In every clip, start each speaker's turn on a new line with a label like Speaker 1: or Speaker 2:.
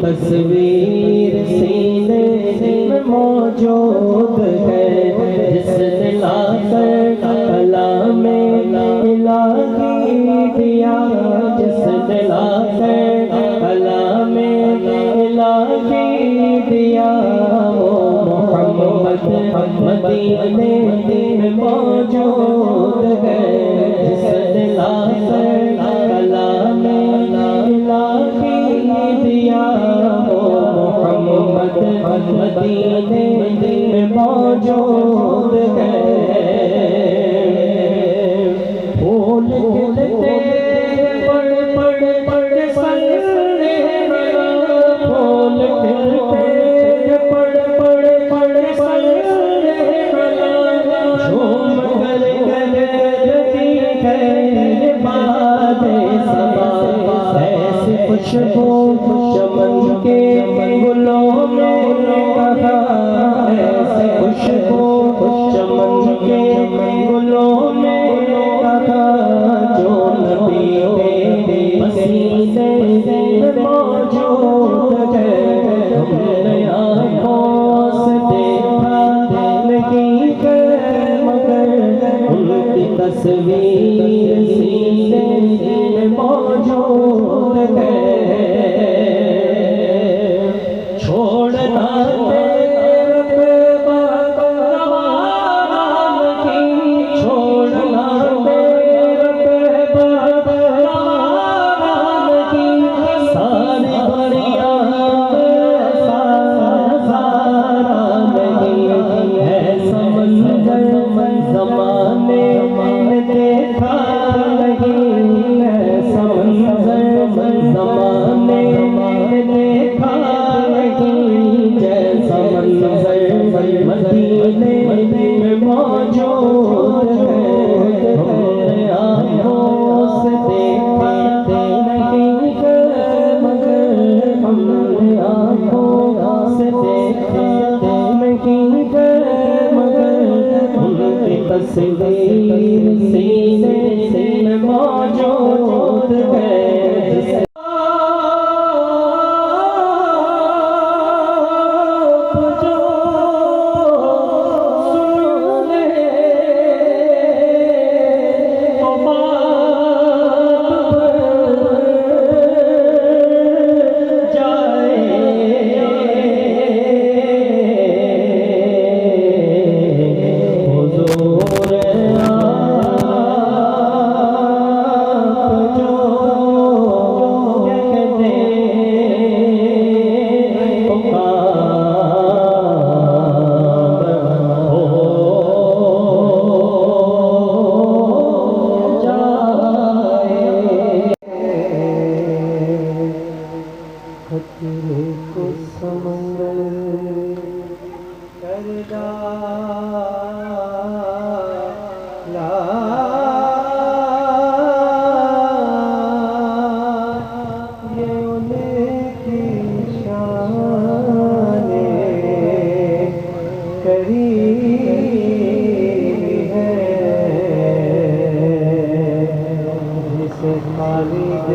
Speaker 1: तस्वीर सीने में मौजूद है, जिस दिलाकर कलाम इलाही दिया, जिस दिलाकर कलाम इलाही दिया, वो मोहम्मद मदीने में मौजूद है, जिस दिलाकर कलाम इलाही दिया, मदीने में मौजूद है। फूल खिलते पड़ पड़ पड़ सलरे, फूल खिलते पड़ पड़ पड़ सलरे, झूम कर रही है बादे सबा, ऐसी खुशबू चमन के गुलों में कहा, ऐसे खुशबू चमन के गुलों में कहा, जो नबी के पसीने में मौजूद है। हमने आँखों से देखा नहीं है, मगर उनकी तस्वीर सीने में मौजूद है।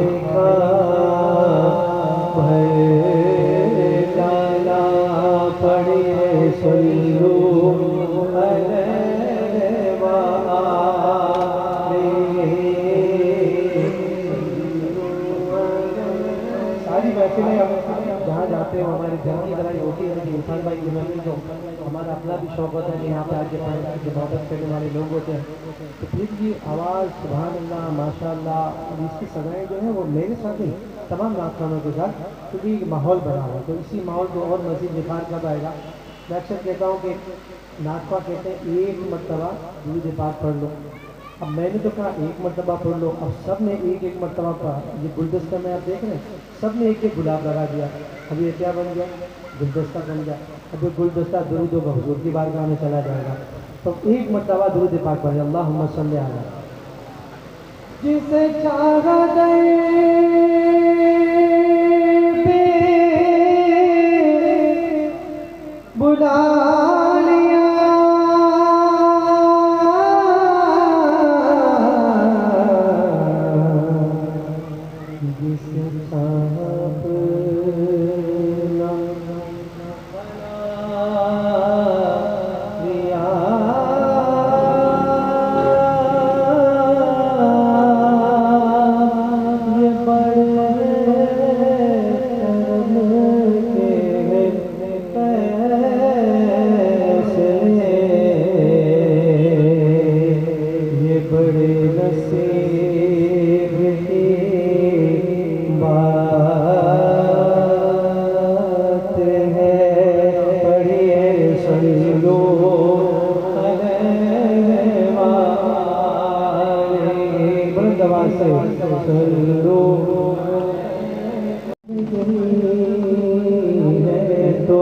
Speaker 1: देखा भय लाला पड़े सल्लू सारी महफिलें जहाँ जाते हो हमारे घर की लड़ाई होती है। इरफान भाई की महफिल जो हमारा अपना भी शौक होता है कि यहाँ पे आके इबादत करने वाले लोग होते हैं, तो फिर की आवाज़ सुभान अल्लाह माशाअल्लाह और इसकी सजाएँ जो है वो मेरे साथ ही तमाम नाख़वानों के साथ, क्योंकि एक माहौल बना हुआ है। तो इसी माहौल को और मज़ीद निखार कब आएगा। मैं अक्सर कहता हूँ कि नाख़वा कहते हैं एक मरतबा दुरूद पाक पढ़ लो। अब मैंने तो कहा एक मरतबा पढ़ लो, अब सब ने एक एक मरतबा पढ़ा। ये गुलदस्ता में आप देख रहे हैं सब ने एक एक गुलाब लगा दिया। अब ये क्या बन गया, गुलदस्ता बन गया। अब ये गुलदस्ता दुरूद व हुज़ूर की बारगाह में चला जाएगा। तो एक मरतबा दुरूद पाक पढ़े, अल्लाहुम्मा सल्ली अला जिसे चाहा दे बुला लिया, जिसे चाहा तो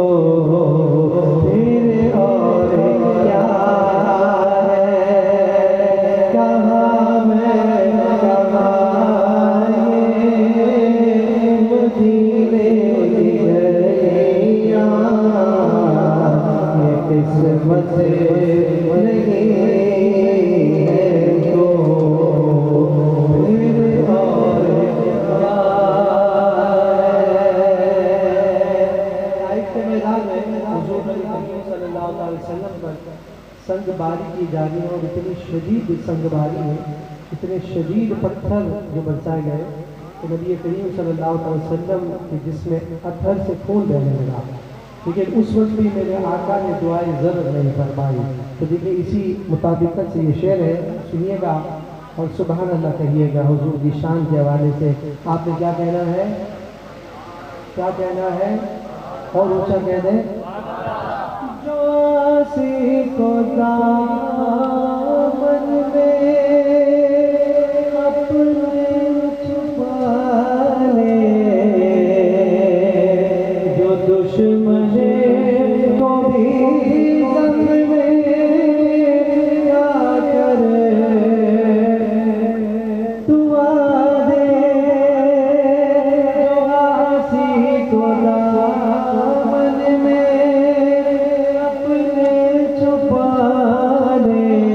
Speaker 1: फिर और क्या है, कहाँ मैं कहाँ मदीने की गलियाँ, ये किस्मत नहीं है तो फिर और क्या संगबारी की जा रही है। और इतनी शदीद संगबारी है, इतने शदीद पत्थर जो बरसाए गए तो नबी करीम सल्लल्लाहु अलैहि वसल्लम के जिसमें अत्थर से खून बहने लगा। लेकिन उस वक्त भी मेरे आका ने दुआएं ज़रूर नहीं फरमाई। तो देखिए इसी मुताबिकत से ये शेर है, सुनिएगा और सुभान अल्लाह कहिएगा हुजूर की शान के हवाले से। आपने क्या कहना है, क्या कहना है और ऊँचा कह दें, जो आसी को दामन में अपने छुपा ले, जो दुश्मन को भी ज़ख्म में क्या करे, दुआ दे जो आसी को दामन में छुपा ले,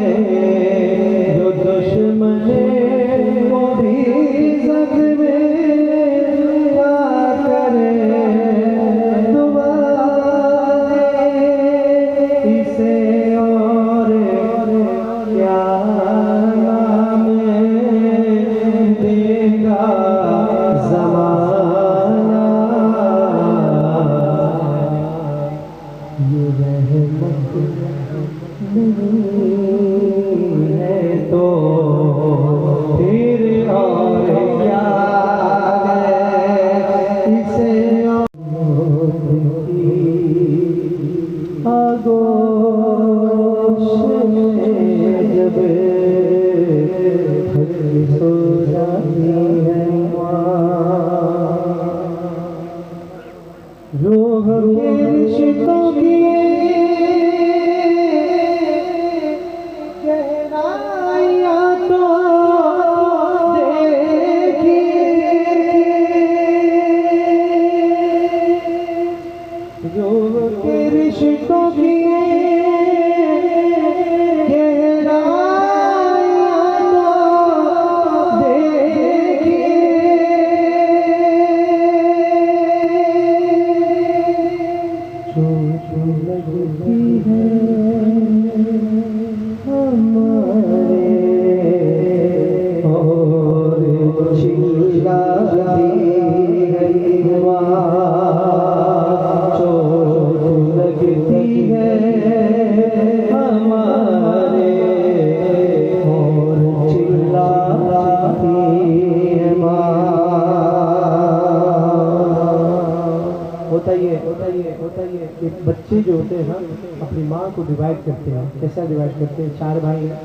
Speaker 1: कि बच्चे जो होते हैं ना अपनी माँ को डिवाइड करते हैं। कैसा डिवाइड करते हैं? 4 भाई हैं,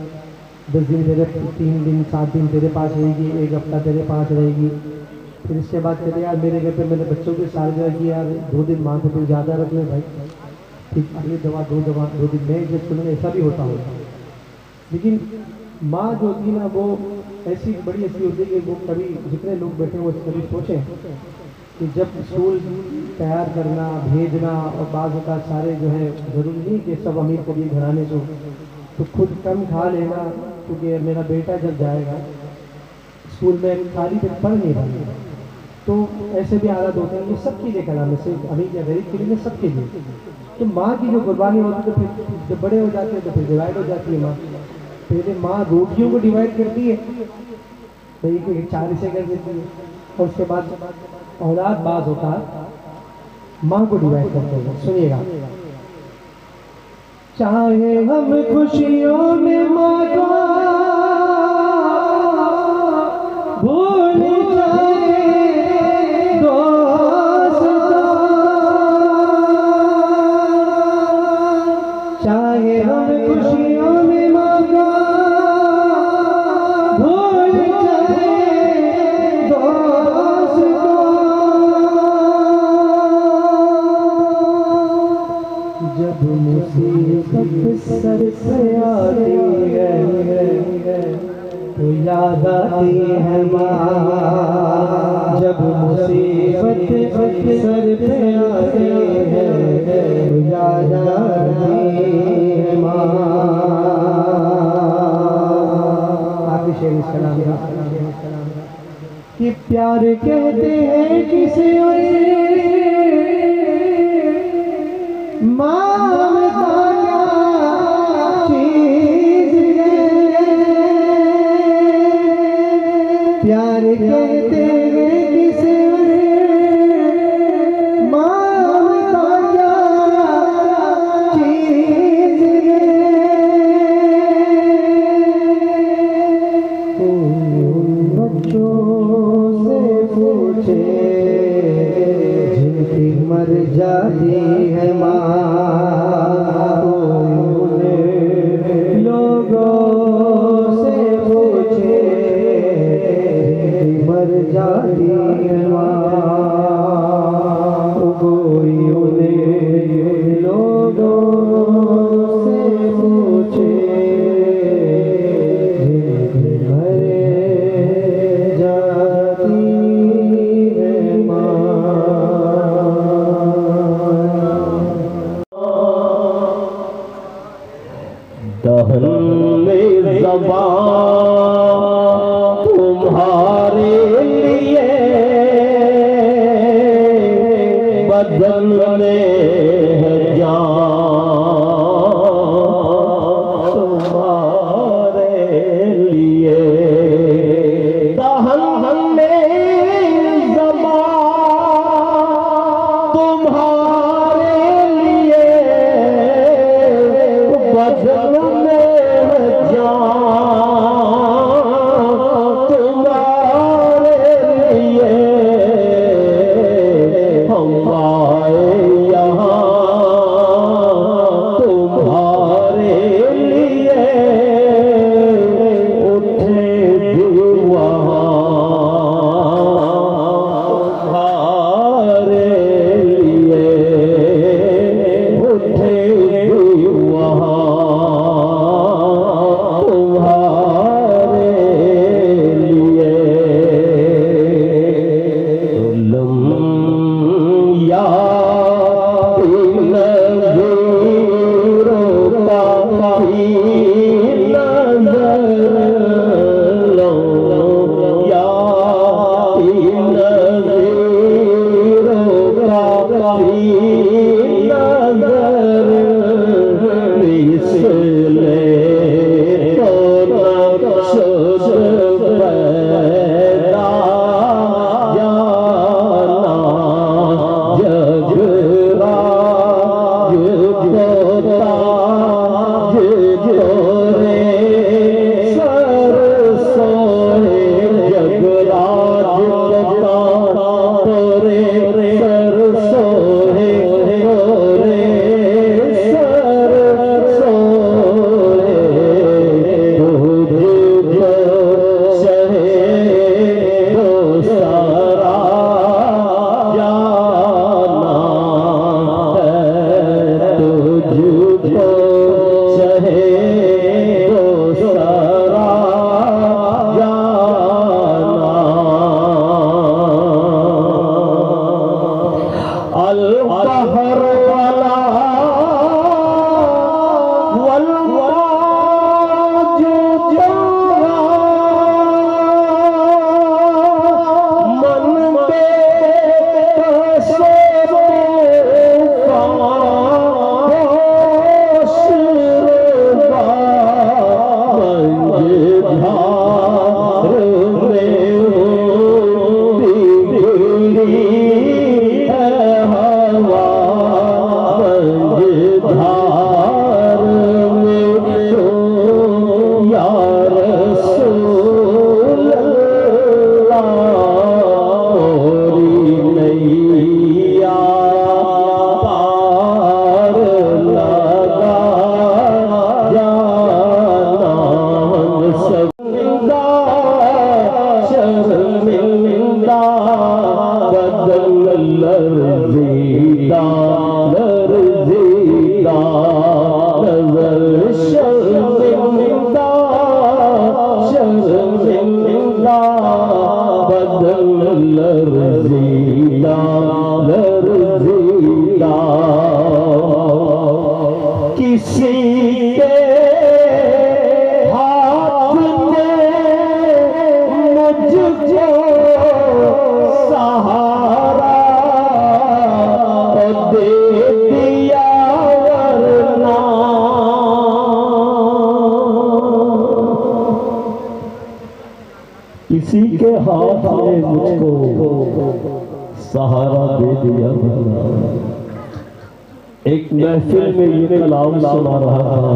Speaker 1: 10 दिन तेरे, 3 दिन 7 दिन तेरे पास रहेगी, 1 हफ्ता तेरे पास रहेगी। फिर इसके बाद कहते यार मेरे घर पे मैंने बच्चों की सालगिरह की यार, 2 दिन माँ को फिर ज़्यादा रख ले भाई, ठीक अगली दवा 2 दिन में एडजस्ट कर लेंगे, ऐसा भी होता होगा। लेकिन माँ जो होती है ना वो ऐसी बड़ी ऐसी होती है कि वो कभी, जितने लोग बैठे वो कभी सोचें कि जब स्कूल तैयार करना, भेजना और बाज़ का सारे जो है, ज़रूरी नहीं कि सब अमीर कभी घराने से, तो खुद कम खा लेना, क्योंकि मेरा बेटा जब जाएगा स्कूल में खाली पेट पढ़ नहीं रहा, तो ऐसे भी आदत होते हैं। ये सबके लिए कला में से अमीर या गरीब के लिए, सबके लिए। तो माँ की जो कुर्बानी होती है तो फिर जब बड़े हो जाते हैं तो फिर डिवाइड हो जाती है माँ। पहले माँ रोटियों को डिवाइड करती है, तो एक 4 हिस्से कर देती है, और उसके बाद औलाद बाज होता है माँ को डिवाइड करते हैं। सुनिएगा, चाहे हम खुशियों में माँ को भूल जाए दोस्तों, चाहे हम खुशियों में माँ को भूल जाए दोस्तों, जब मुसीबत सर पे आती है तो याद आती है माँ, जब मुसीबत सर पे आती है तो याद आती है माँ। आखिरी शेर इसका नाम कि प्यार कहते हैं किसे माँ प्यार कहते हैं किसे माँ क्या चीज है। बच्चों से पूछे जिनकी मर जाती है माँ, जाती है माँ, कोई उन्हें लोगों से पूछे मर जाती है माँ। दहन में ज़बान तुम्हारे लिए बदन में है जान तुम्हारे लिए, दहन में ज़बान तुम्हारे लिए बदन में है जान तुम्हारे लिए, हम आए
Speaker 2: किसी के हाथ ने मुझको सहारा दे दिया। एक महफिल में ये कलाम सुना रहा था,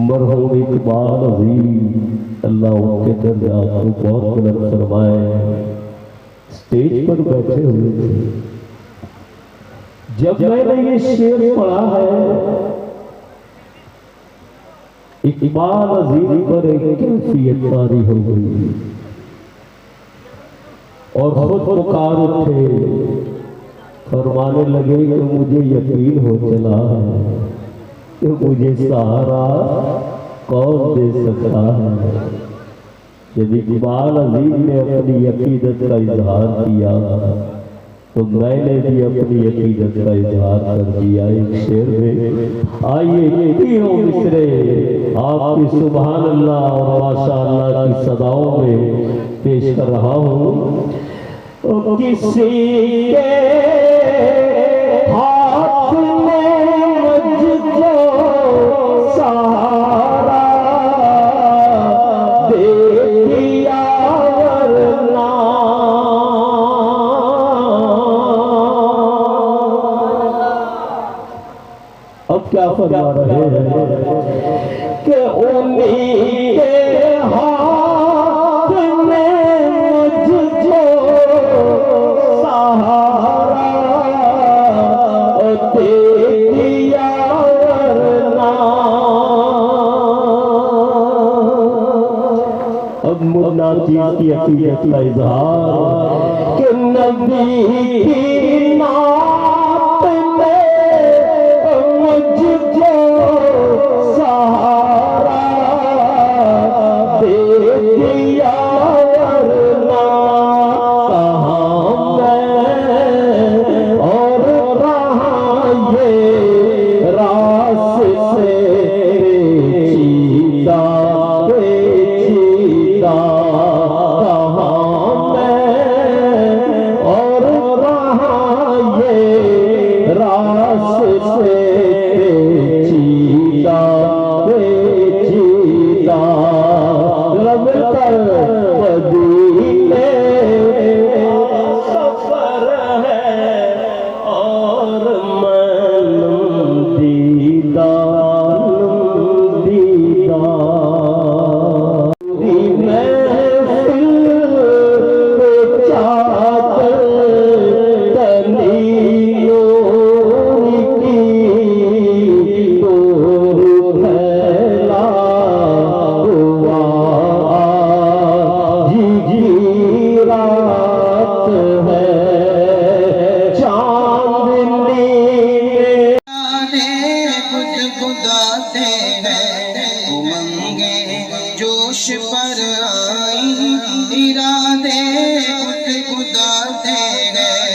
Speaker 2: मरहूम इकबाल अजीम अल्लाह उनके दर्जात को बहुत बुलंद फरमाए, स्टेज पर बैठे हुए थे। जब मैंने ये शेर पढ़ा है, इकबाल अजीम पर एक कैफियत तारी हो गई और खुद पुकार उठे, फरमाने लगे कि मुझे यकीन हो चला है कि मुझे सहारा कौन दे सकता है। जब इकबाल अजीम ने अपनी अकीदत का इजहार किया तो मैंने भी अपनी अकीदत का इजहार कर दिया। इस शेर में आइए तीनों मिसरे आपकी सुभान अल्लाह और माशाअल्लाह की सदाओं में पेश कर रहा हूँ। किसी के हाथ में मुझको सहारा दे दिया, वरना अब क्या फरमा रहे हैं कि उन्हीं के हाथ में मुझको सहारा दे दिया, वरना अब मुन्ना चीज की अकीदत का इजहार कि नबी की नात में मुझको सहारा दे दिया, वरना कहाँ मैं और रहा ये रास्ते चीता बेचीता, कहाँ मैं और रहा ये रास्ते चीता बेचीता, रब कर मदीने सफर है और मैं दीदा दीदा महफिल पे चादर तनी नूर की तो फैला हुआ, जी रात है चांदनी
Speaker 3: गुदगुदाते हैं उमंगे जोश पर आई, इरादे गुदगुदाते हैं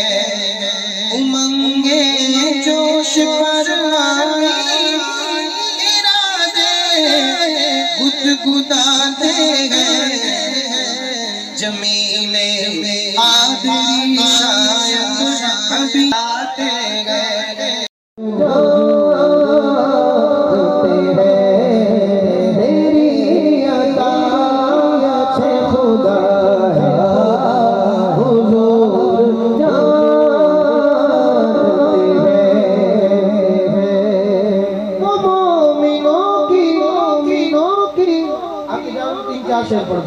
Speaker 3: उमंगे जोश पर आई, इरादे गुदगुदाते हैं जमीने आदरी शायद अभी आते गए।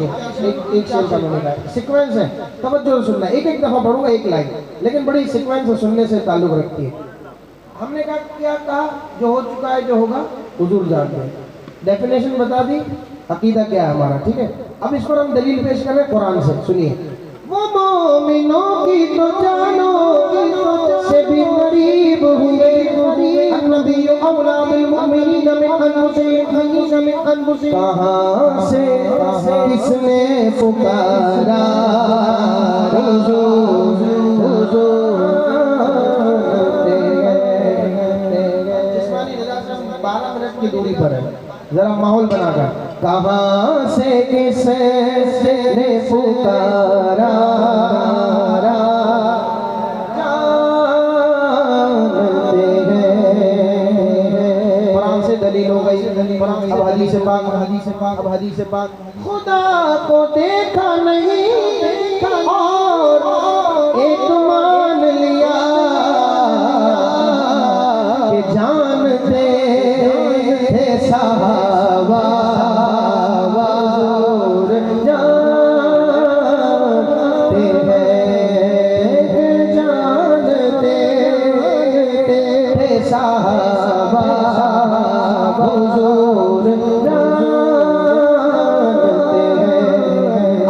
Speaker 1: एक शेर का मैंने कहा सीक्वेंस है, तवज्जो से सुनना, एक एक दफा पढ़ूंगा एक लाइन, लेकिन बड़ी सीक्वेंस से सुनने से ताल्लुक रखती है। हमने क्या कहा, जो हो चुका है जो होगा हुजूर जानते हैं, डेफिनेशन बता दी, अकीदा क्या है हमारा, ठीक है। अब इस पर हम दलील पेश कर रहे हैं कुरान से, सुनिए। वो मोमिनों की तो जानो से भी करीब हुए, अन्नबी औला बिल मुमिनीन मिन अनफुसिहिम, कहां से किसने पुकारा हुजूर हुजूर। जिस्मानी निजात 12 मिनट की दूरी पर है, जरा माहौल बनाकर। कहां से किसने पुकारा जानते हैं। कुरान से दलील हो गई, अब हदीस पाक। खुदा को देखा नहीं और एक मान लिया कि जानते थे सहाबा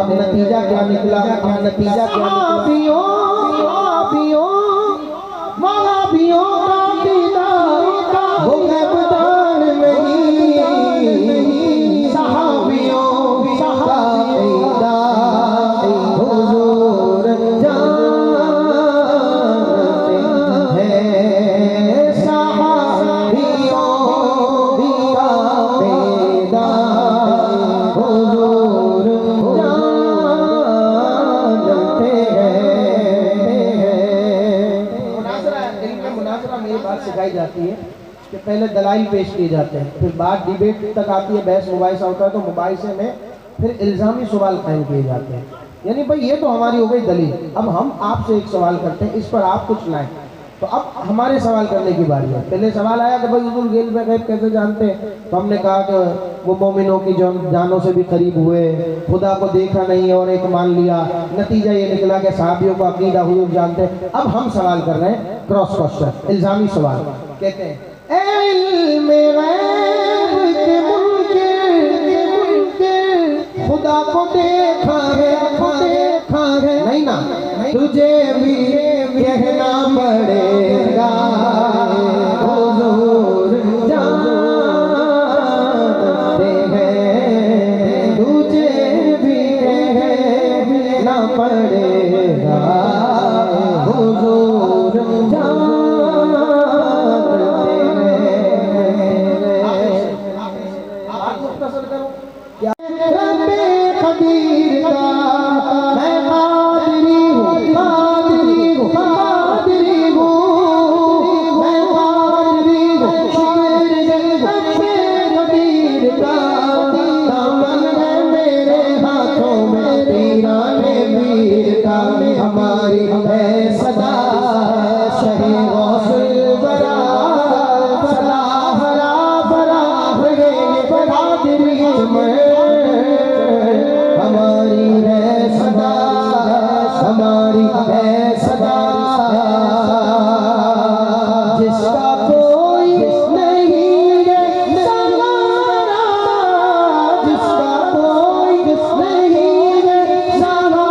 Speaker 1: नतीजा क्या निकला? वहाबियों का दीदार वो मैदान नहीं, सहाबियों का दीदार हुजूर जानते हैं, सहाबियों का दीदार हुजूर सिखाई जाती है कि पहले दलाइल पेश किए जाते हैं, फिर बात डिबेट तक आती है, बहस मुबाहिसा होता है, तो मुबाहिसे में फिर इल्ज़ामी सवाल कायम किए जाते हैं। यानी भाई ये तो हमारी हो गई दलील, अब हम आपसे एक सवाल करते हैं, इस पर आप कुछ लाएं। तो अब हमारे सवाल करने की बारी है। पहले सवाल आया कि भाई हुजूर गेल में गैब कैसे जानते हैं, तो हमने कहा कि वो मोमिनों की जानों से भी करीब हुए, खुदा को देखा नहीं और एक मान लिया, नतीजा ये निकला कि सहाबियों को अकीदा हुजूर जानते हैं। अब हम सवाल कर रहे हैं क्रॉस क्वेश्चन, इल्जामी सवाल। कहते हैं ए इल्मे गैब के मुनकिर, खुदा को देखा है नहीं ना, तुझे भी कहना पड़ेगा हुजूर जानते हैं, तुझे भी कहना पड़ेगा हुजूर जानते हैं। आप मुख्तसर करो क्या रब्बे कदीर का मैं कादरी हूँ, कादरी हूँ, कादरी हूँ, मैं कादरी हूँ, रब्बे कदीर का दामन है मेरे हाथों में, पीराने वीर का हमारी है सदा शही गौसुल बरा, सलाह रा बरा ये बरादरी में हमारी है सदा, हमारी है सदा। जिसका कोई नहीं है सहारा, जिसका कोई नहीं है सहारा,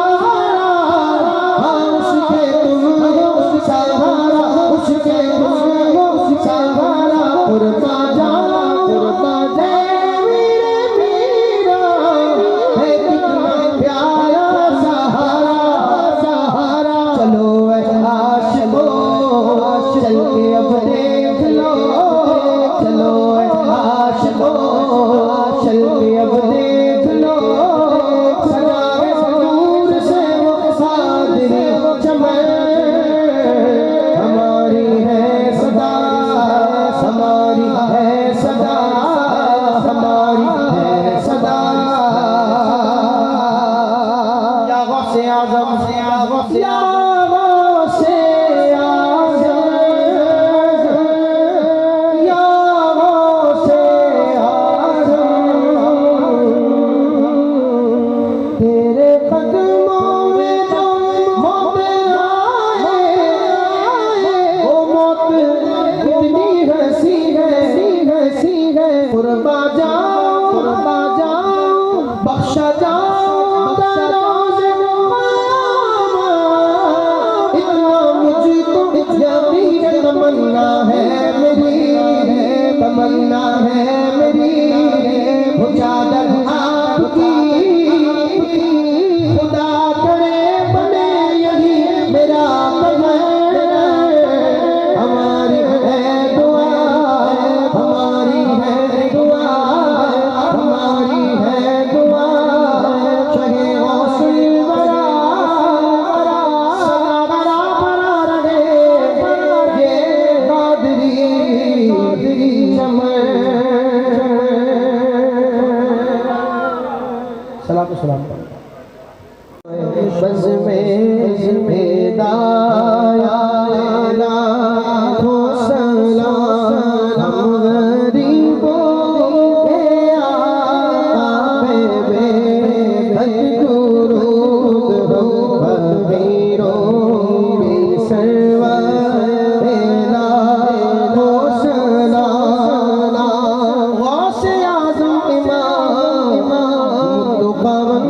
Speaker 1: उसके तुम हो सहारा, उसके तुम हो सहारा। कुर्बा जा कुर्बा दे मेरे मीरा, है कितना प्यारा सहारा सहारा। चलो आशिको चल के अब देख लो, चलो आशिको चल के अब देख लो, सजाए दूर से वो सादरी चमन हमारी है सदा, हमारी है सदा, हमारी है सदा। या गौसे आज़म या गौसे आज़म या गौसे आज़म
Speaker 3: में दाया लाखों सलाम गरीबों के आका पे दुरूद हो फकीरों के सरवर लाखों सलाम गौसे आज़म इमाम तो पावन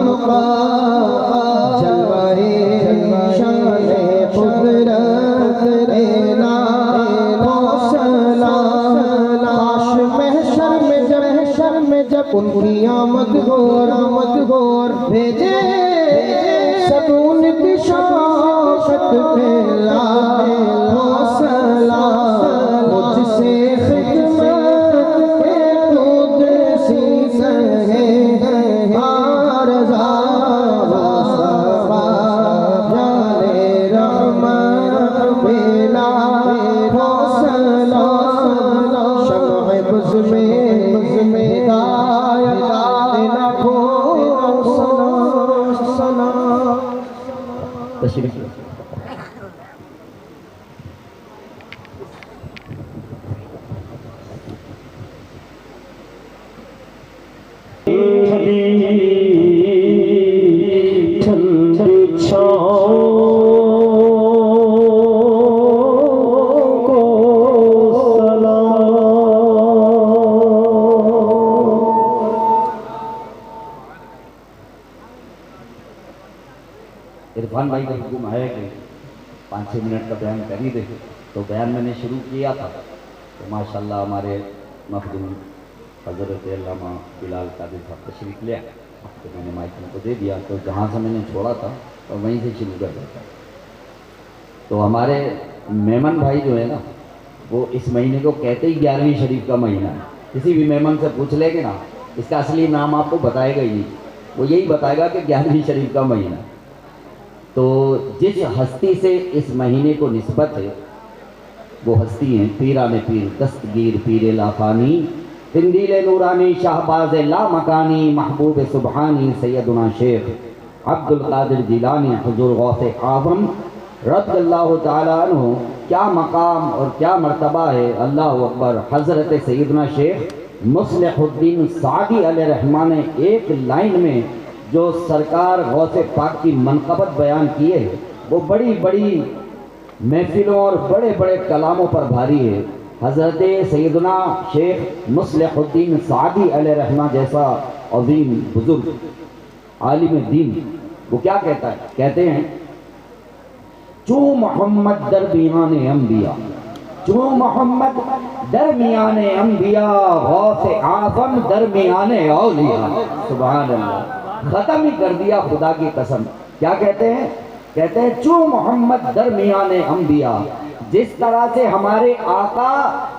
Speaker 3: जलवाए शाने कुदरत लाखों सलाम महशर में जब उनकी आमद गोर भेजे सब उनकी शौकत पे लाखों सलाम मुझसे खिदमत के कुदसी सहे आरज़ा मुस्तफ़ा जाने रहमत पे लाखों सलाम शम्अ बुज़ में हिदायत लाखों सलाम।
Speaker 2: तशरीफ ठंडी छाँव को इरफान भाई का हुक्म है कि 5-6 मिनट का बयान कर ही दे। तो बयान मैंने शुरू किया था तो माशाल्लाह हमारे मखदूम हज़रत अल्लामा बिलाल कादिर साहब तशरीफ़ लिया तो मैंने माइक उनको दे दिया। तो जहाँ से मैंने छोड़ा था तो वहीं से शुरू कर दिया। तो हमारे मेमन भाई जो है ना वो इस महीने को कहते ही 11वीं शरीफ का महीना है। किसी भी मेमन से पूछ लेंगे ना इसका असली नाम आपको बताएगा ही नहीं, वो यही बताएगा कि 11वीं शरीफ का महीना। तो जिस हस्ती से इस महीने को निस्बत है वो हस्ती हैं पीराने पीर दस्तगीर पीर लाफानी तिंदील नूरानी शाहबाज ला मकानी महबूब सुबहानी सैयदुना शेख अब्दुल कादिर जिलानी हुजूर गौसे आज़म रज़ियल्लाहु ताला अन्हु। क्या मकाम और क्या मर्तबा है, अल्लाह अकबर। हज़रत सैयदुना शेख मुस्लिहुद्दीन सादी अलैहिर्रहमान ने एक लाइन में जो सरकार गौसे पाक की मनक़बत बयान की है वो बड़ी बड़ी महफिलों और बड़े बड़े कलामों पर भारी है। हज़रत सैयदना शेख मुस्लिहुद्दीन सादी अलैहिर्रहमान जैसा अज़ीम बुज़ुर्ग आलिम दीन वो क्या कहता है, कहते हैं चू मोहम्मद दरमियाने अम्बिया, चू मोहम्मद दरमियाने अम्बिया गौसे आज़म दरमियाने औलिया। सुभान अल्लाह, ख़त्म ही कर दिया खुदा की कसम। क्या कहते हैं, कहते हैं चू मोहम्मद दरमियाने अम्बिया, जिस तरह से हमारे आका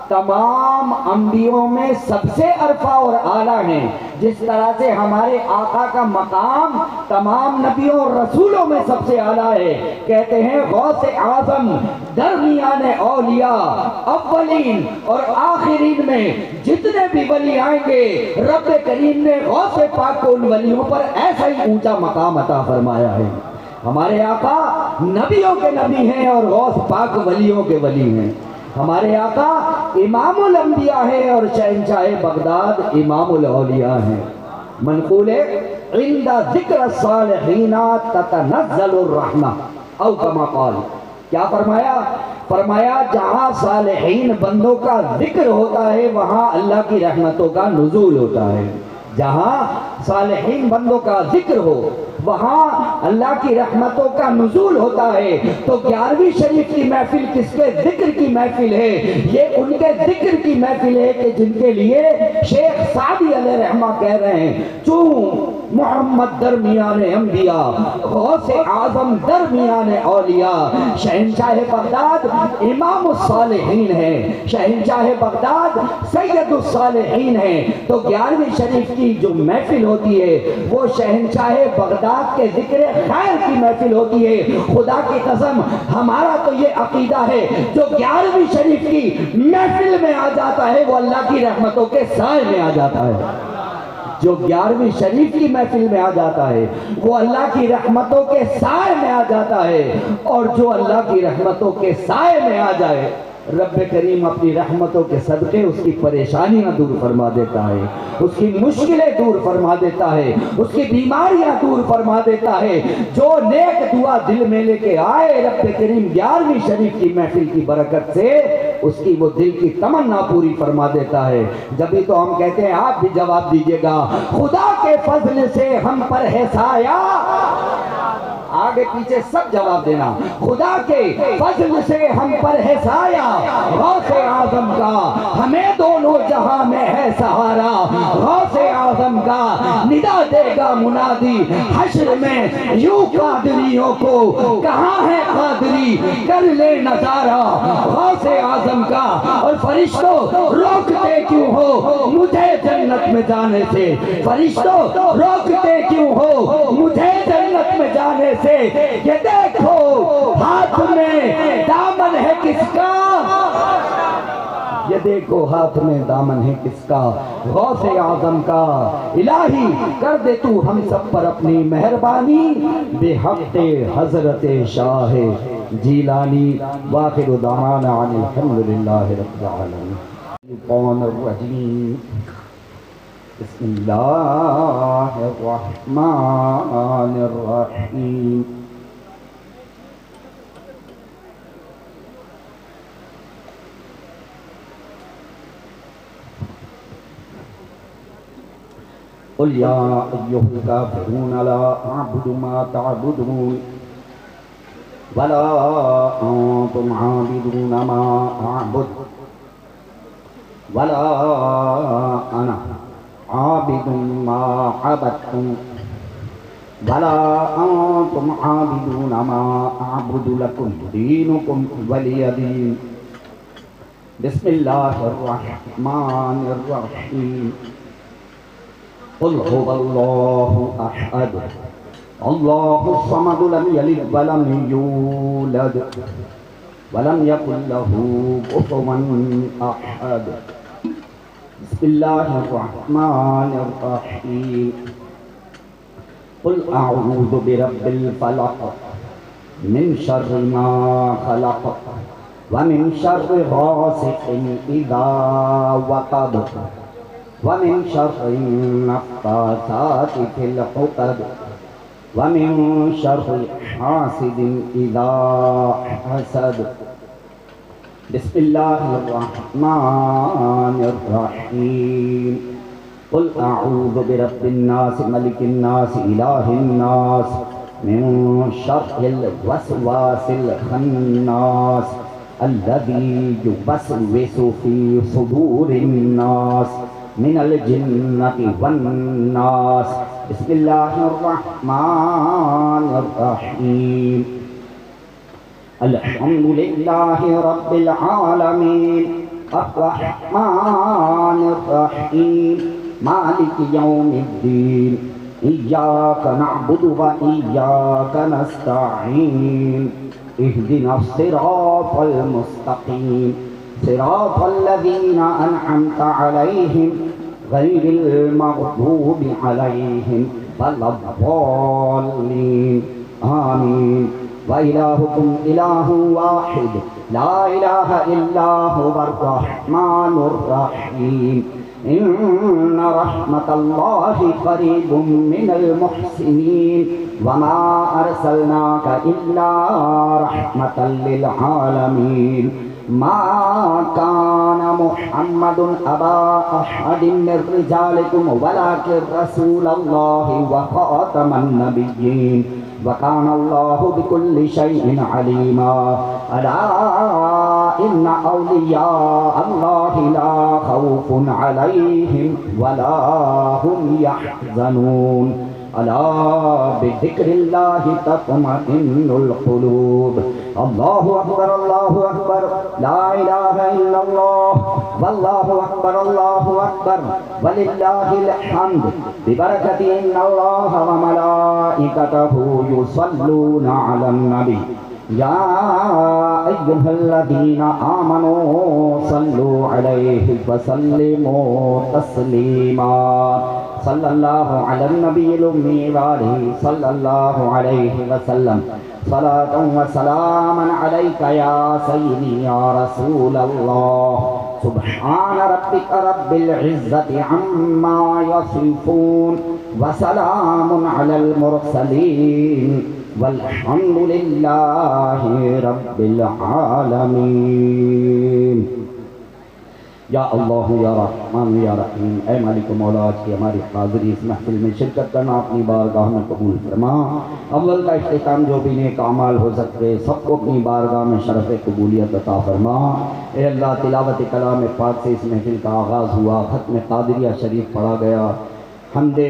Speaker 2: तमाम अंबियों में सबसे अरफा और आला हैं, जिस तरह से हमारे आका का मकाम तमाम नबियों और रसूलों में सबसे आला है। कहते हैं गौसे आज़म दरमियाने औलिया, अव्वलीन और आखिरीन में जितने भी वली आएंगे रब करीम ने गौसे पाक को उन वलियों पर ऐसा ही ऊंचा मकाम अता फरमाया है। हमारे आका नबियों के नबी हैं और गौस पाक वलियों के वली हैं। हमारे आका इमामुल अंबिया है और शहंशाह बगदाद इमामुल औलिया हैं। मनक़ूल है इंदा ज़िक्र सालिहीना ततनज़्ज़लुर रहमा औ कमा क़ाल। क्या फरमाया, फरमाया जहाँ सालिहीन बंदों का जिक्र होता है वहाँ अल्लाह की रहमतों का नुज़ूल होता है। जहाँ सालिहीन बंदों का जिक्र हो वहाँ अल्लाह की रहमतों का नुज़ूल होता है। तो 11वीं शरीफ की महफिल किसके जिक्र की महफिल है? ये उनके जिक्र की महफिल है कि जिनके लिए शेख सादी अलैहिर्रहमा कह रहे हैं चू मोहम्मद दरमियाने अंबिया, गौसे आज़म दरमियाने औलिया। शहंशाह बगदाद इमामुस सालिहीन है, शहंशाह बगदाद सैयदुस सालिहीन है। तो 11वीं शरीफ की जो महफिल होती है वो शहंशाह बगदाद के जिक्र खैर की महफिल होती है। खुदा की कसम हमारा तो ये अकीदा है जो 11वीं शरीफ की महफिल में आ जाता है वो अल्लाह की रहमतों के साए में आ जाता है।
Speaker 4: जो 11वीं शरीफ की महफिल में आ जाता है वो अल्लाह की रहमतों के साए में आ जाता है, और जो अल्लाह की रहमतों के साए में आ जाए रब्बे करीम अपनी रहमतों के सदक़े उसकी परेशानियां दूर फरमा देता है, उसकी मुश्किलें दूर फरमा देता है, उसकी बीमारियां दूर फरमा देता है। जो नेक दुआ दिल में लेके आए रब्बे करीम 11वीं शरीफ की महफिल की बरकत से उसकी वो दिल की तमन्ना पूरी फरमा देता है। जब भी तो हम कहते हैं आप भी जवाब दीजिएगा, खुदा के फजल से हम पर है साया, आगे पीछे सब जवाब देना। खुदा के फजल से हम पर है साया, गौसे आजम का हमें दोनों जहां में है सहारा, गौसे आजम का निदा देगा मुनादी हश्र में यूं कादरियों को, कहां है कादरी कर ले नजारा, गौसे आजम का। और फरिश्तों रोकते क्यों हो मुझे जन्नत में जाने से, फरिश्तों रोकते क्यों हो मुझे जन्नत में जाने से, ये देखो हाथ में दामन है किसका, ये देखो हाथ में दामन है किसका, गौसे आजम का। इलाही कर दे तू हम सब पर अपनी मेहरबानी, बेहक़्क़े हज़रत शाह जीलानी। वाखिरु दावाना अल्हम्दुलिल्लाहि रब्बिल आलमीन। बिस्मिल्लाहिर्रहमानिर्रहीम। क़ुल या अय्युहल काफ़िरून ला अअबुदु मा तअबुदून वला अंतुम आबिदून मा अअबुदु वला अना आबिदुम मा अबदतुम वला अंतुम आबिदून मा अअबुदु लकुम दीनुकुम वलिय दीन। बिस्मिल्लाहिर्रहमानिर्रहीम। क़ुल हुवल्लाहु अहद अल्लाहुस समद लम यलिद वलम यूलद वलम यकुल लहू कुफुवन अहद। बिस्मिल्लाहिर्रहमानिर्रहीम। क़ुल अऊज़ु बिरब्बिल फलक़ मिन शर्रि मा खलक़ व मिन शर्रि गासिक़िन इज़ा वक़ब व मिन शर्रि नफ़्फ़ासाति फ़िल उक़द व मिन शर्रि हासिदिन इज़ा हसद। बिस्मिल्लाहिर्रहमानिर्रहीम। क़ुल अऊज़ु बिरब्बिन नास मलिकिन नास इलाहिन नास मिन शर्रिल वसवासिल खन्नास अल्लज़ी युवस्विसु फ़ी सुदूरिन नास मिनल जिन्नति वन्नास। बिस्मिल्लाहिर्रहमानिर्रहीम। अल्हम्दुलिल्लाहि रब्बिल आलमीन अर्रहमानिर्रहीम मालिकि यौमिद्दीन इय्याका नअबुदु व इय्याका नस्तईन इहदिनस सिरातल मुस्तकीम सिरातल लज़ीना अनअमता अलैहिम गैरिल मग़दूबि अलैहिम वलद्दाल्लीन। आमीन। व इलाहुकुम इलाहुन वाहिद ला इलाहा इल्ला हुवर रहमानुर रहीम। इन्ना रहमतल्लाहि करीबुम मिनल मुहसिनीन वमा अरसलनाका इल्ला रहमतल लिल आलमीन। मा काना मुहम्मदुन अबा अहदिन मिर रिजालिकुम वलाकिन रसूलल्लाहि व खातमन नबिय्यीन व काना अल्लाहु बिकुल्लि शैइन अलीमा। अला इन्ना औलिया अल्लाहि ला खौफुन अलैहिम वला हुम यहज़नून। अला बिज़िक्रिल्लाहि तत्मइन्नुल क़ुलूब। अल्लाहु अकबर ला इलाहा इल्लल्लाह वल्लाहु अकबर वलिल्लाहिल हम्द बिबरकति इन्नल्लाहा व मलाइकतहु युसल्लूना अलन नबी या अय्युहल्लज़ीना आमनू सल्लू अलैहि व सल्लिमू तस्लीमा। सल्लल्लाहु अला नबील उम्मी व आलिहि सल्लल्लाहु अलैहि वसल्लम सलातुन व सलामन अलैका या सय्यदी या रसूल अल्लाह सुब्हान रब्बिका रब्बिल इज्जति अम्मा यसिफून व सलामुन अलल मुरसलीन वल्हम्दुलिल्लाहि रब्बिल आलमीन। या अल्लाह या रहमान या रहीम, ऐ मालिक मौला, आज की हमारी हाज़िरी इस महफिल में शिरकत करना अपनी बारगाह में कबूल फरमा। अव्वल का इख्तिताम जो भी नेक अमाल हो सकते सबको अपनी बारगाह में शरफ़ कबूलियत अता फरमा। ए अल्लाह, तिलावत कलाम पाक से इस महफिल का आगाज़ हुआ, ख़त्म क़ादिरिया शरीफ पढ़ा गया, हमदे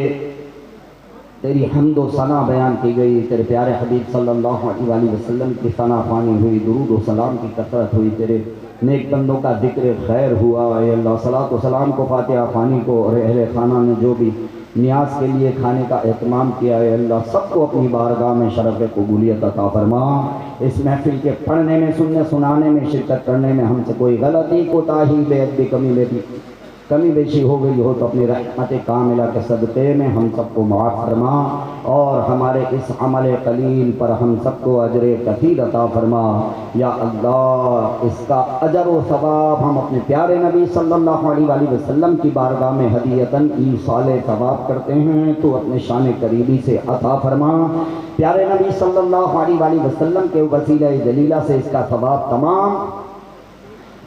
Speaker 4: तेरी हम्द व सना बयान की गई, तेरे प्यारे हबीब सल्लल्लाहु अलैहि वसल्लम की सना फ़ानी हुई, दुरूद व सलाम की कसरत हुई, तेरे नेक बंदों का जिक्र खैर हुआ। ए अल्लाह, सलात व सलाम को फातिहा फ़ानी को और अहले खाना ने जो भी नियाज के लिए खाने का एहतमाम किया है, अल्लाह सबको अपनी बारगाह में शरफ़ कबूलियत अता फरमा। इस महफिल के पढ़ने में, सुनने सुनाने में, शिरकत करने में हमसे कोई गलती, कोताही, बेअदबी, कमी बेशी हो गई हो तो अपनी रहमत कामिला के सदक़े में हम सबको माफ़ फरमा और हमारे इस अमल कलील पर हम सबको अजर कसीर अता फरमा। या अल्लाह, इसका अजर व सवाब हम अपने प्यारे नबी सल्लल्लाहु अलैहि वसल्लम की बारगाह में हदीयतन ईसाले सवाब करते हैं, तो अपने शान करीबी से अता फरमा। प्यारे नबी सल्लल्लाहु अलैहि वसल्लम के वसीला जलीला से इसका सवाब तमाम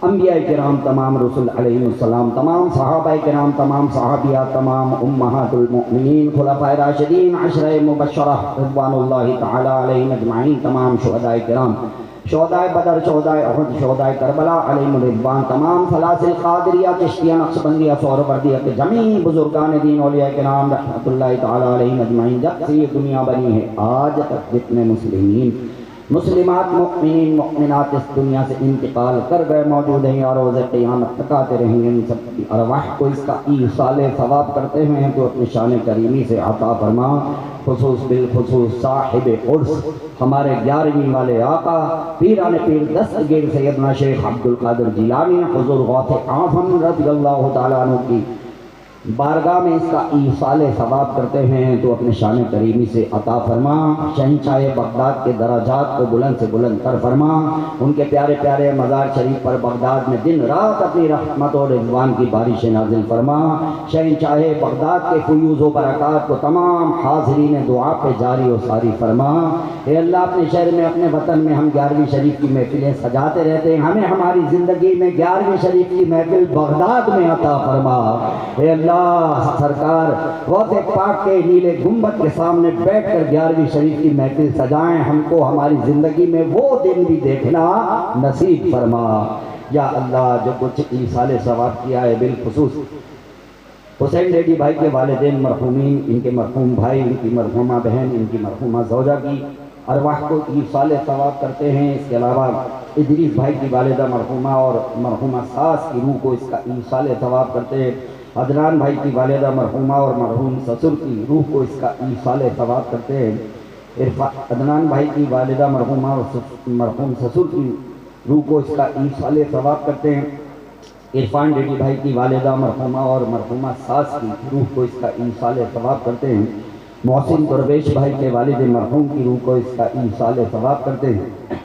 Speaker 4: अंबिया किराम, तमाम रसूल अलैहिस्सलाम, तमाम सहाबा किराम, तमाम सहाबिया, तमाम उम्महातुल मुमिनीन, खुलफाए राशिदीन, अशरे मुबश्शरा रिज़वानुल्लाहि तआला अलैहिम अजमाइन, तमाम शुहदाए किराम, शुहदाए बदर, शुहदाए उहद, शुहदाए करबला अलैहिम रिज़वान, तमाम सलासिल क़ादिरिया, चिश्तिया, नक्शबंदिया, सोहरवर्दिया के जमी बुजुर्गान दीन औलिया किराम रहमतुल्लाहि तआला अलैहिम अजमाइन, जब से ये दुनिया बनी है आज तक जितने मुस्लिमीन मुस्लिमात मुमिनीन मुमिनात इस दुनिया से इंतकाल कर गए मौजूद हैं और रोज़े क़यामत तक आते रहेंगे, इन सब की अरवाह को इसका ईसाले सवाब करते हैं तो अपनी शान करीमी से अता फरमा। खुसूस बिल खुसूस साहिब उर्स हमारे 11वीं वाले आका पीरान पीर दस्तगीर सैयदना शेख अब्दुल कादिर जिलानी हुज़ूर गौसे आज़म रज़ियल्लाहु तआला अन्हु की बारगाह में इसका ईसाले सवाब करते हैं तो अपने शान करीमी से अता फरमा। शहंशाह बगदाद के दराजात को बुलंद से बुलंद कर फरमा। उनके प्यारे प्यारे मज़ार शरीफ पर बगदाद में दिन रात अपनी रहमत और रिज़वान की बारिश नाजिल फरमा। शहंशाह बगदाद के फ़ुयूज़ व बरक़ात को तमाम हाज़रीन दुआ पे जारी और सारी फरमा। ए अल्लाह, अपने शहर में, अपने वतन में हम 11वीं शरीफ की महफिलें सजाते रहते हैं, हमें हमारी ज़िंदगी में 11वीं शरीफ की महफिल बगदाद में अता फरमा। ए अल्लाह, सरकार गौसे पाक के नीले गुंबद के सामने बैठकर 11वीं शरीफ की महफिल सजाएं, हमको हमारी ज़िंदगी में वो दिन भी देखना नसीब फरमा। या अल्लाह, जो कुछ ईसाले सवाब किया है बिलखुसूस हुसैन रेड्डी भाई के वालिदैन मरहूमीन, इनके मरहूम भाई, इनकी मरहूमा बहन, इनकी मरहूमा ज़ौजा की अरवाह को ईसाले सवाब करते हैं। इसके अलावा इदरीस भाई की वालिदा मरहूमा और मरहूमा सास की रूह को इसका ईसाले सवाब करते हैं। अदनान भाई की वालिदा मरहूमा और मरहूम ससुर की रूह को इसका ईसाले सवाब करते हैं। अदनान भाई की वालिदा मरहूमा और मरहूम ससुर की रूह को इसका ईसाले सवाब करते हैं। इरफान रेड्डी भाई की वालिदा मरहूमा और मरहूमा सास की रूह को इसका ईसाले सवाब करते हैं। मोहसिन दरवेश भाई के वालिद मरहूम की रूह को इसका ईसाले सवाब करते हैं।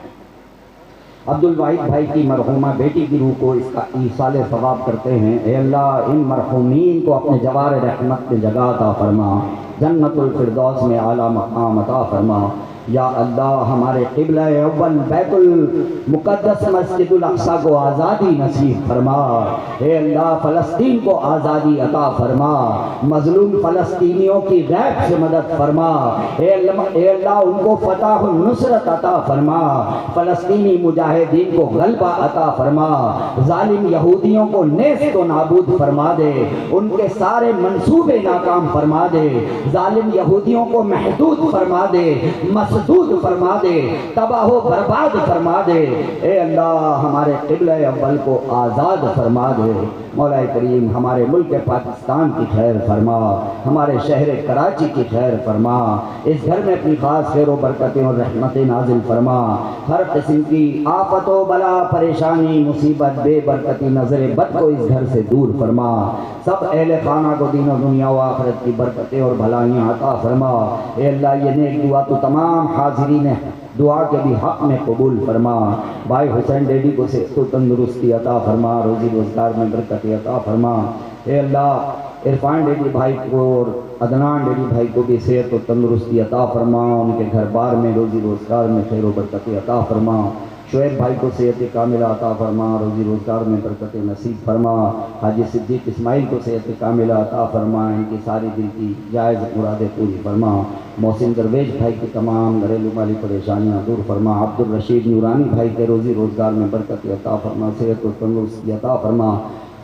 Speaker 4: अब्दुल वाहिद भाई की मरहूमा बेटी की रूह को इसका ईसाले सवाब करते हैं। ए अल्लाह, इन मरहूमीन को अपने जवार रहमत में जगह अता फरमा, जन्नतुल फिरदौस में आला मकाम अता फरमा। या अल्लाह, हमारे क़िबला अव्वल बैतुल मुक़द्दस मस्जिदुल अक़सा को आज़ादी नसीब फरमा। हे अल्लाह, फ़लस्तीन को आज़ादी अता फरमा, मज़लूम फ़लस्तीनियों की गैब से मदद फरमा। हे अल्लाह, उनको फ़तह नुसरत अता फरमा, फ़लस्तीनी मुजाहिदीन को गलबा अता फरमा, ज़ालिम यहूदियों को नेस्त व नाबूद फरमा दे, उनके सारे मंसूबे नाकाम फरमा दे, ज़ालिम यहूदियों को महदूद फरमा दे, मसदूद फरमा दे, तबाह बर्बाद फरमा दे। ए अल्लाह हमारे क़िबला अव्वल को आज़ाद फरमा दे। मौला करीम हमारे मुल्क पाकिस्तान की खैर फरमा, हमारे शहर कराची की खैर फरमा। इस घर में अपनी खास खैर व बरकतें और रहमतें नाजिल फरमा। हर किस्म की आफत व बला, परेशानी, मुसीबत, बेबरकती, नजर बद को इस घर से दूर फरमा। सब अहले खाना को दीन और दुनिया व आखिरत की बरकतें और भलाइयाँ अता फरमा। ए अल्लाह ये नेक दुआ तो तमाम हाजिरीन दुआ के भी हक़ में कबूल फरमा। भाई हुसैन डैडी को से तो तंदुरुस्ती अता फरमा, रोज़ी रोज़गार में बरकत अता फरमा। ए अल्लाह इरफान डैडी भाई को और अदनान डैडी भाई को भी सेहत और तंदुरुस्ती अता फरमा, उनके घर बार में रोज़ी रोज़गार में खैर व बरकत अता फरमा। शुएब भाई को सेहत कामिला अता फरमा, रोज़ी रोज़गार में बरकत नसीब फरमा। हाजी सिद्दीक़ इस्माइल को सेहत कामिला अता फरमा, इनकी सारी दिल की जायज़ मुरादें पूरी फरमा। मोहसिन दरवेश भाई की तमाम घरेलू माली परेशानियाँ दूर फरमा। अब्दुल रशीद नूरानी भाई के रोज़ी रोज़गार में बरकत अता फरमा, सेहत और तंदुरुस्ती अता फरमा।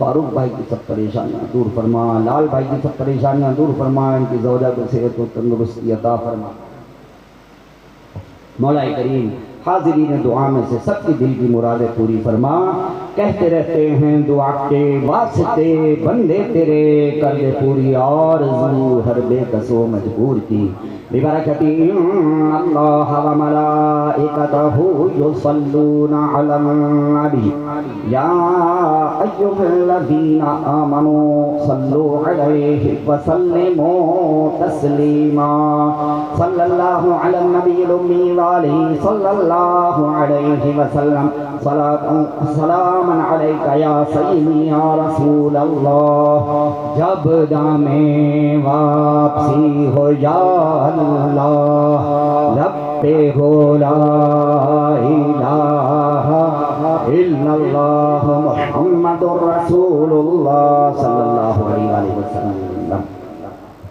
Speaker 4: फारूक भाई की सब परेशानियाँ दूर फरमा। लाल भाई की सब परेशानियाँ दूर फरमा, इनकी ज़ौजा को सेहत और तंदुरुस्ती अता फरमा। मौला करीम हाजिरीन दुआ में से सबकी दिल की मुरादें पूरी फरमा। कहते रहते हैं दुआ के वास्ते बंदे तेरे, कर दे पूरी आरज़ू हर बेकसो मजबूर की। बिबरकती अल्लाह व मलाइकतहु युसल्लूना अलन नबी या अय्युहल्लज़ीना आमनू सल्लू अलैहि व सल्लिमू तस्लीमा। सल्लल्लाहु अला नबील उम्मी व आलिहि सल्लल्लाहु अलैहि व सल्लम। सलामन अलैका या सय्यदी या रसूल अल्लाह। जब दामे वापसी हो या अल्लाह, लब्बे हो ला इलाहा इल्लल्लाह मुहम्मदुर रसूलुल्लाह सल्लल्लाहु अलैहि वसल्लम।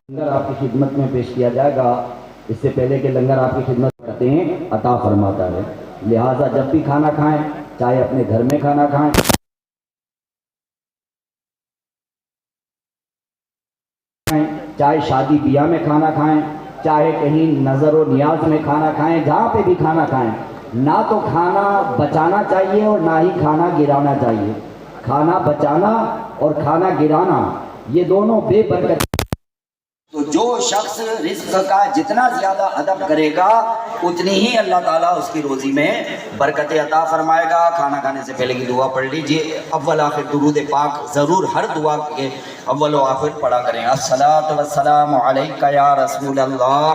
Speaker 4: लंगर आपकी खिदमत में पेश किया जाएगा। इससे पहले कि लंगर आपकी खिदमत करते हैं अता फरमाता है, लिहाजा जब भी खाना खाएं, चाहे अपने घर में खाना खाएं, चाहे शादी ब्याह में खाना खाएं, चाहे कहीं नज़र और नियाज में खाना खाएं, जहाँ पे भी खाना खाएं, ना तो खाना बचाना चाहिए और ना ही खाना गिराना चाहिए। खाना बचाना और खाना गिराना ये दोनों बेबरकत। तो जो शख्स रिज़्क़ का जितना ज़्यादा अदब करेगा उतनी ही अल्लाह ताला उसकी रोज़ी में बरकत अता फरमाएगा। खाना खाने से पहले की दुआ पढ़ लीजिए। अव्वल आखिर दुरूद पाक ज़रूर हर दुआ के अव्वल व आखिर पढ़ा करें। अस्सलातु वस्सलामु अलैका या रसूल अल्लाह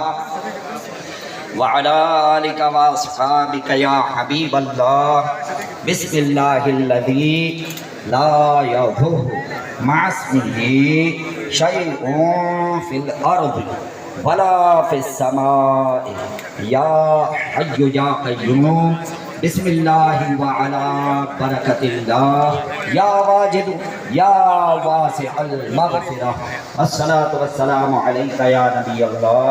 Speaker 4: व अला आलिका व अस्हाबिका या हबीब अल्लाह। बिस्मिल्लाहिल्लज़ी ला यदुर्रु मअस्मिही शैउन फिल अर्द वला फिस समाए या हय्यु या क़य्यूम। बिस्मिल्लाहि व अला बरकतिल्लाह या वाजिद या वासिअल मग़फ़िरह। अस्सलातु वस्सलामु अलैका या नबी अल्लाह।